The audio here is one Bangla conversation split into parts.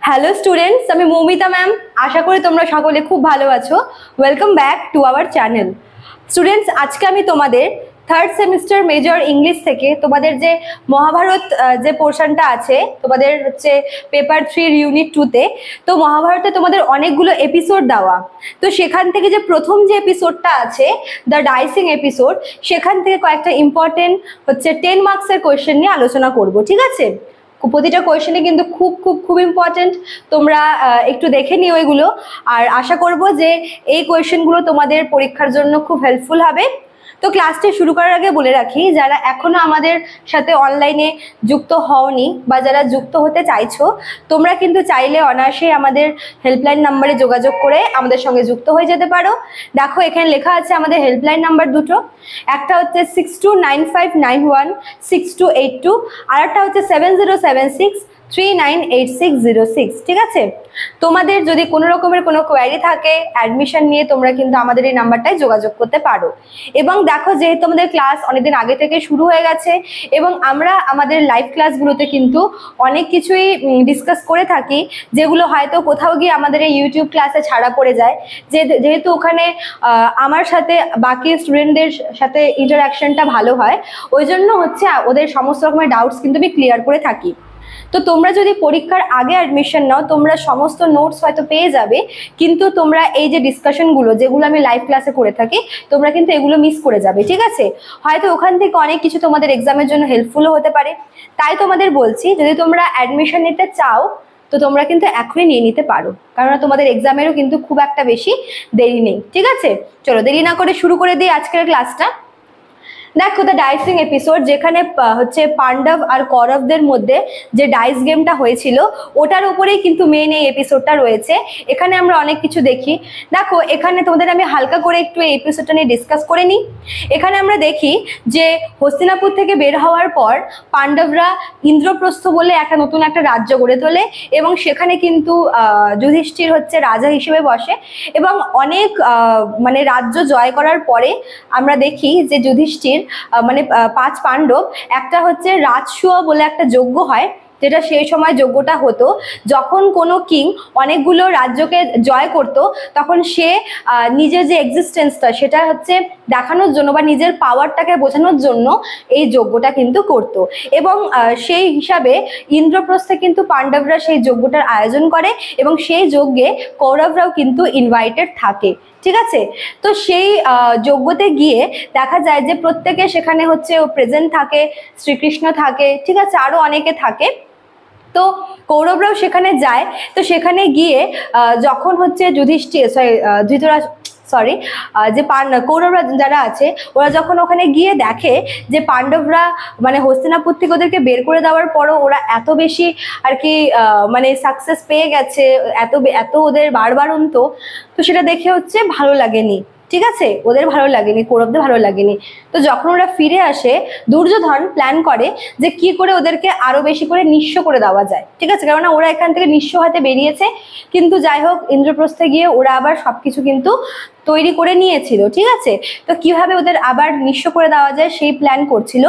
হ্যালো স্টুডেন্টস, আমি মৌমিতা ম্যাম। আশা করি তোমরা সকলে খুব ভালো আছো। Welcome back to our channel. Students, আজকে আমি তোমাদের থার্ড সেমিস্টার মেজর ইংলিশ থেকে তোমাদের যে মহাভারত যে পোর্শনটা আছে তোমাদের হচ্ছে পেপার 3 ইউনিট 2-তে, তো মহাভারতে তোমাদের অনেকগুলো এপিসোড দেওয়া। তো সেখান থেকে যে প্রথম যে এপিসোডটা আছে দ্য ডাইসিং এপিসোড, সেখান থেকে কয়েকটা ইম্পর্টেন্ট হচ্ছে 10 মার্কসের কোয়েশ্চেন নিয়ে আলোচনা করব, ঠিক আছে? প্রতিটা কোয়েশ্চেনে কিন্তু খুব খুব খুব ইম্পর্টেন্ট, তোমরা একটু দেখে নিও এগুলো। আর আশা করব যে এই কোয়েশ্চেনগুলো তোমাদের পরীক্ষার জন্য খুব হেল্পফুল হবে। তো ক্লাসটি শুরু করার আগে বলে রাখি, যারা এখনো আমাদের সাথে অনলাইনে যুক্ত হওনি বা যারা যুক্ত হতে চাইছো, তোমরা কিন্তু চাইলে অনায়াসে আমাদের হেল্পলাইন নাম্বারে যোগাযোগ করে আমাদের সঙ্গে যুক্ত হয়ে যেতে পারো। দেখো এখানে লেখা আছে আমাদের হেল্পলাইন নাম্বার দুটো, একটা হচ্ছে 6295916282, আর একটা হচ্ছে 7076398606, ঠিক আছে? তোমাদের যদি কোনো রকমের কোনো কোয়ারি থাকে অ্যাডমিশন নিয়ে, তোমরা কিন্তু আমাদের এই নাম্বারটায় যোগাযোগ করতে পারো। এবং দেখো, যেহেতু আমাদের ক্লাস অনেকদিন আগে থেকে শুরু হয়ে গেছে এবং আমরা আমাদের লাইভ ক্লাসগুলোতে কিন্তু অনেক কিছুই ডিসকাস করে থাকি, যেগুলো হয়তো কোথাও গিয়ে আমাদের এই ইউটিউব ক্লাসে ছাড়া পড়ে যায়, যেহেতু ওখানে আমার সাথে বাকি স্টুডেন্টদের সাথে ইন্টারাকশনটা ভালো হয়, ওই জন্য হচ্ছে ওদের সমস্ত রকমের ডাউটস কিন্তু আমি ক্লিয়ার করে থাকি। তো তোমরা যদি পরীক্ষার আগে অ্যাডমিশন নাও, তোমরা সমস্ত নোটস হয়তো পেয়ে যাবে, কিন্তু তোমরা এই যে ডিসকাশনগুলো যেগুলো আমি লাইভ ক্লাসে করে থাকি, তোমরা কিন্তু এগুলো মিস করে যাবে, ঠিক আছে? হয়তো ওখান থেকে অনেক কিছু তোমাদের এক্সামের জন্য হেল্পফুলও হতে পারে। তাই তোমাদের বলছি, যদি তোমরা অ্যাডমিশন নিতে চাও তো তোমরা কিন্তু এখনই নিয়ে নিতে পারো, কারণ তোমাদের এক্সামেরও কিন্তু খুব একটা বেশি দেরি নেই, ঠিক আছে? চলো দেরি না করে শুরু করে দিই আজকের ক্লাসটা। দেখো, দ্য ডাইসিং এপিসোড, যেখানে হচ্ছে পাণ্ডব আর কৌরবদের মধ্যে যে ডাইস গেমটা হয়েছিল, ওটার উপরেই কিন্তু মেন এই এপিসোডটা রয়েছে। এখানে আমরা অনেক কিছু দেখি। দেখো, এখানে তোমাদের আমি হালকা করে একটু এই এপিসোডটা নিয়ে ডিসকাস করে নিই। এখানে আমরা দেখি যে হস্তিনাপুর থেকে বের হওয়ার পর পাণ্ডবরা ইন্দ্রপ্রস্থ বলে একটা নতুন একটা রাজ্য গড়ে তোলে এবং সেখানে কিন্তু যুধিষ্ঠির হচ্ছে রাজা হিসেবে বসে। এবং অনেক মানে রাজ্য জয় করার পরে আমরা দেখি যে যুধিষ্ঠির মানে 5 পাণ্ডব, একটা হচ্ছে রাজসূয় বলে একটা যজ্ঞ হয়, যেটা সেই সময় যজ্ঞটা হতো যখন কোনো কিং অনেকগুলো রাজ্যকে জয় করত, তখন সে নিজের যে এক্সিস্টেন্সটা সেটা হচ্ছে দেখানোর জন্য বা নিজের পাওয়ারটাকে বোঝানোর জন্য এই যজ্ঞটা কিন্তু করত। এবং সেই হিসাবে ইন্দ্রপ্রস্থে কিন্তু পাণ্ডবরা সেই যজ্ঞটার আয়োজন করে এবং সেই যজ্ঞে কৌরবরাও কিন্তু ইনভাইটেড থাকে, ঠিক আছে? তো সেই যজ্ঞতে গিয়ে দেখা যায় যে প্রত্যেকে সেখানে হচ্ছে প্রেজেন্ট থাকে, শ্রীকৃষ্ণ থাকে, ঠিক আছে, আরো অনেকে থাকে। তো কৌরবরাও সেখানে যায়। তো সেখানে গিয়ে যখন হচ্ছে যুধিষ্ঠির যে কৌরবরা যারা আছে, ওরা যখন ওখানে গিয়ে দেখে যে পাণ্ডবরা মানে হস্তিনাপুর থেকে ওদেরকে বের করে দেওয়ার পরও ওরা এত বেশি আর কি মানে সাকসেস পেয়ে গেছে, এত ওদের বাড়বাড়ন্ত, তো সেটা দেখে হচ্ছে ভালো লাগেনি, ঠিক আছে? ওদের ভালো লাগেনি, কৌরবদের ভালো লাগেনি। তো যখন ওরা ফিরে আসে, দুর্যোধন প্ল্যান করে যে কি করে ওদেরকে আরো বেশি করে নিঃস্ব করে দেওয়া যায়, ঠিক আছে? কেননা ওরা এখান থেকে নিঃস্ব হতে বেরিয়েছে, কিন্তু যাই হোক ইন্দ্রপ্রস্থে গিয়ে ওরা আবার সবকিছু কিন্তু তৈরি করে নিয়েছিল, ঠিক আছে? তো কিভাবে ওদের আবার নিঃস্ব করে দেওয়া যায় সেই প্ল্যান করছিল।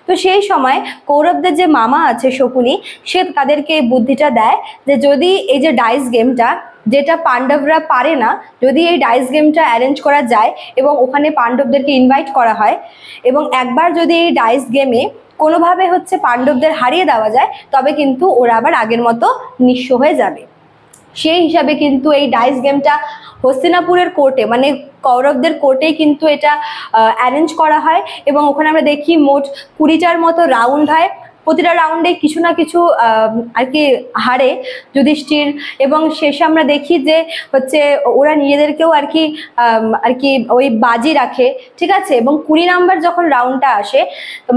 তো সেই সময় কৌরবদের যে মামা আছে শকুনি, সে তাদেরকে বুদ্ধিটা দেয় যে যদি এই যে ডাইস গেমটা, যেটা পাণ্ডবরা পারে না, যদি এই ডাইস গেমটা অ্যারেঞ্জ করা যায় এবং ওখানে পাণ্ডবদেরকে ইনভাইট করা হয় এবং একবার যদি এই ডাইস গেমে কোনোভাবে হচ্ছে পাণ্ডবদের হারিয়ে দেওয়া যায়, তবে কিন্তু ওরা আবার আগের মতো নিঃস্ব হয়ে যাবে। সেই হিসাবে কিন্তু এই ডাইস গেমটা হস্তিনাপুরের কোর্টে মানে কৌরবদের কোর্টেই কিন্তু এটা অ্যারেঞ্জ করা হয় এবং ওখানে আমরা দেখি মোট 20টার মতো রাউন্ড হয়। প্রতিটা রাউন্ডে কিছু না কিছু আর কি হারে যুধিষ্ঠির, এবং শেষে আমরা দেখি যে হচ্ছে ওরা নিজেদেরকেও আর কি ওই বাজি রাখে, ঠিক আছে? এবং 20 নাম্বার যখন রাউন্ডটা আসে,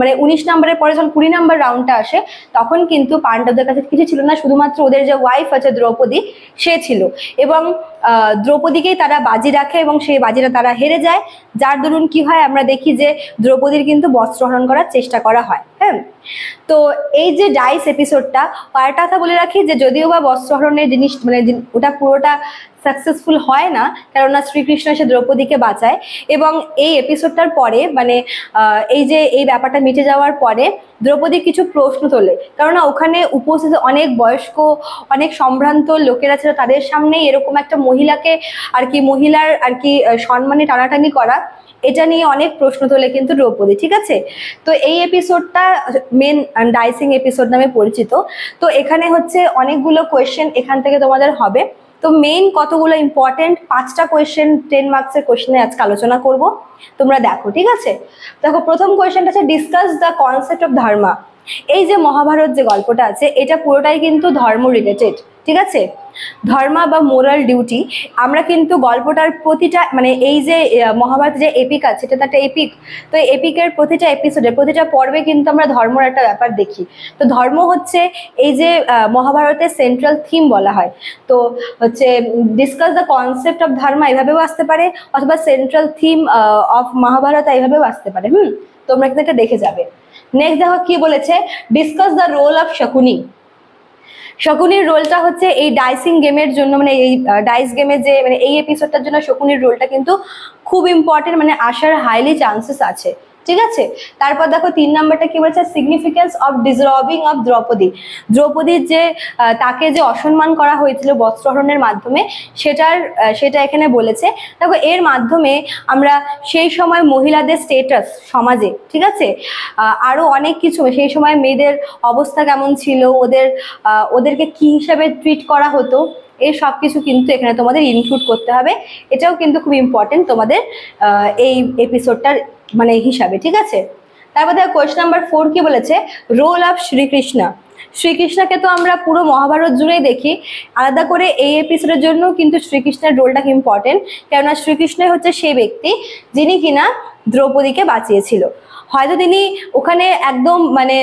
মানে 19 নাম্বারের পরে যখন 20 নাম্বার রাউন্ডটা আসে, তখন কিন্তু পাণ্ডবদের কাছে কিছু ছিল না, শুধুমাত্র ওদের যে ওয়াইফ আছে দ্রৌপদী, সে ছিল। এবং দ্রৌপদীকেই তারা বাজি রাখে এবং সেই বাজিটা তারা হেরে যায়, যার দরুন কি হয়, আমরা দেখি যে দ্রৌপদীর কিন্তু বস্ত্রহরণ করার চেষ্টা করা হয়। হ্যাঁ, তো এই যে ডাইস এপিসোডটা, আরেকটা কথা বলে রাখি যে যদিও বা বস্ত্রহরণের জিনিস মানে ওটা পুরোটা সাকসেসফুল হয় না, কেননা শ্রীকৃষ্ণ এসে দ্রৌপদীকে বাঁচায়। এবং এই এপিসোডটার পরে মানে এই যে এই ব্যাপারটা মিটে যাওয়ার পরে দ্রৌপদী কিছু প্রশ্ন তোলে, কেননা ওখানে উপস্থিত অনেক বয়স্ক অনেক সম্ভ্রান্ত লোকেরা ছিল, তাদের সামনেই এরকম একটা মহিলাকে আর কি মহিলার আর কি সম্মানে টানাটানি করা, এটা নিয়ে অনেক প্রশ্ন তোলে কিন্তু দ্রৌপদী। ঠিক আছে, তো এই এপিসোডটা মেন ডাইসিং এপিসোড নামে পরিচিত। তো এখানে হচ্ছে অনেকগুলো কোয়েশ্চেন এখান থেকে তোমাদের হবে। তো মেইন কতগুলো ইম্পর্টেন্ট 5টা কোয়েশ্চেন 10 মার্কসের কোয়েশ্চেনে আজকে আলোচনা করব, তোমরা দেখো। ঠিক আছে, দেখো প্রথম কোয়েশ্চেনটা আছে ডিসকাস দ্য কনসেপ্ট অফ ধর্মা। এই যে মহাভারত যে গল্পটা আছে এটা পুরোটাই কিন্তু ধর্ম রিলেটেড। ঠিক আছে, ধর্মা বা মোরাল ডিউটি, আমরা কিন্তু গল্পটার প্রতিটা মানে এই যে মহাভারত যে এপিক আছে এটা একটা এপিক, তো এই এপিকের প্রতিটা এপিসোডে প্রতিটা পর্বে কিন্তু আমরা ধর্মর একটা ব্যাপার দেখি। তো ধর্ম হচ্ছে এই যে মহাভারতের সেন্ট্রাল থিম বলা হয়। তো হচ্ছে ডিসকাস দ্য কনসেপ্ট অফ ধর্মা এভাবেও আসতে পারে, অথবা সেন্ট্রাল থিম অফ মহাভারত এইভাবেও আসতে পারে। তোমরা কিন্তু এটা দেখে যাবে। নেক্সট দেখো কি বলেছে, discuss the role of Shakuni. শকুনির রোলটা হচ্ছে এই ডাইসিং গেমের জন্য, মানে এই ডাইস গেমের যে মানে এই এপিসোডটার জন্য শকুনির রোলটা কিন্তু খুব ইম্পর্টেন্ট, মানে আসার হাইলি চান্সেস আছে। ঠিক আছে, তারপর দেখো 3 নাম্বারটা কি বলছে, সিগনিফিকেন্স অফ ডিসরবিং অফ দ্রৌপদী। দ্রৌপদীর যে তাকে যে অসম্মান করা হয়েছিল বস্ত্রহরণের মাধ্যমে, সেটা এখানে বলেছে। দেখো এর মাধ্যমে আমরা সেই সময় মহিলাদের স্টেটাস সমাজে, ঠিক আছে, আরো অনেক কিছু, সেই সময় মেয়েদের অবস্থা কেমন ছিল, ওদেরকে কি হিসাবে ট্রিট করা হতো, এই সব কিছু কিন্তু এখানে তোমাদের ইনক্লুড করতে হবে। এটাও কিন্তু খুব ইম্পর্টেন্ট তোমাদের এই এপিসোডটার মানে হিসাবে। ঠিক আছে, তারপর দেখো কোয়েশ্চেন নাম্বার 4 কি বলেছে, রোল অফ শ্রীকৃষ্ণ। শ্রীকৃষ্ণকে তো আমরা পুরো মহাভারত জুড়েই দেখি, আলাদা করে এই এপিসোডের জন্য কিন্তু শ্রীকৃষ্ণের রোলটা ইম্পর্টেন্ট, কেননা শ্রীকৃষ্ণই হচ্ছে সেই ব্যক্তি যিনি কিনা দ্রৌপদীকে বাঁচিয়েছিল। হয়তো তিনি ওখানে একদম মানে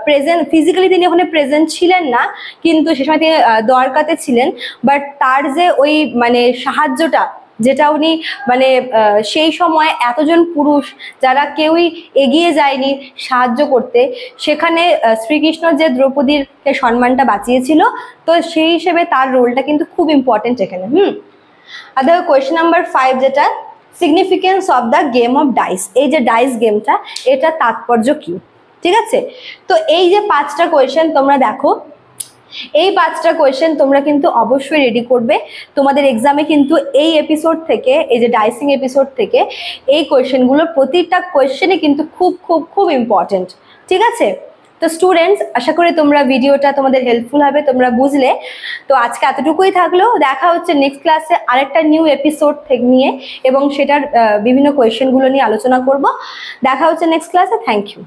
প্রেজেন্ট, ফিজিক্যালি তিনি ওখানে প্রেজেন্ট ছিলেন না, কিন্তু সে সময় তিনি দ্বারকাতে ছিলেন, বাট তার যে ওই মানে সাহায্যটা যেটা উনি মানে সেই সময় এতজন পুরুষ যারা কেউই এগিয়ে যায়নি সাহায্য করতে, সেখানে শ্রীকৃষ্ণ যে দ্রৌপদীর সম্মানটা বাঁচিয়েছিল, তো সেই হিসেবে তার রোলটা কিন্তু খুব ইম্পর্টেন্ট এখানে। আর দেখো কোয়েশ্চেন নাম্বার 5 যেটা, significance of the game of dice. এই যে ডাইস গেমটা, এটা তাৎপর্য কি? ঠিক আছে, তো এই যে 5টা কোয়েশ্চেন তোমরা দেখো, এই 5টা কোয়েশ্চেন তোমরা কিন্তু অবশ্যই রেডি করবে। তোমাদের এক্সামে কিন্তু এই এপিসোড থেকে, এই যে ডাইসিং এপিসোড থেকে এই কোয়েশ্চেনগুলো প্রতিটা কোয়েশ্চেনই কিন্তু খুব খুব খুব ইম্পর্টেন্ট। ঠিক আছে, তো স্টুডেন্টস আশা করি তোমরা ভিডিওটা তোমাদের হেল্পফুল হবে, তোমরা বুঝলে। তো আজকে এতটুকুই থাকলো, দেখা হচ্ছে নেক্সট ক্লাসে আরেকটা নিউ এপিসোড থেকে নিয়ে, এবং সেটার বিভিন্ন কোয়েশ্চেনগুলো নিয়ে আলোচনা করব। দেখা হচ্ছে নেক্সট ক্লাসে। Thank you.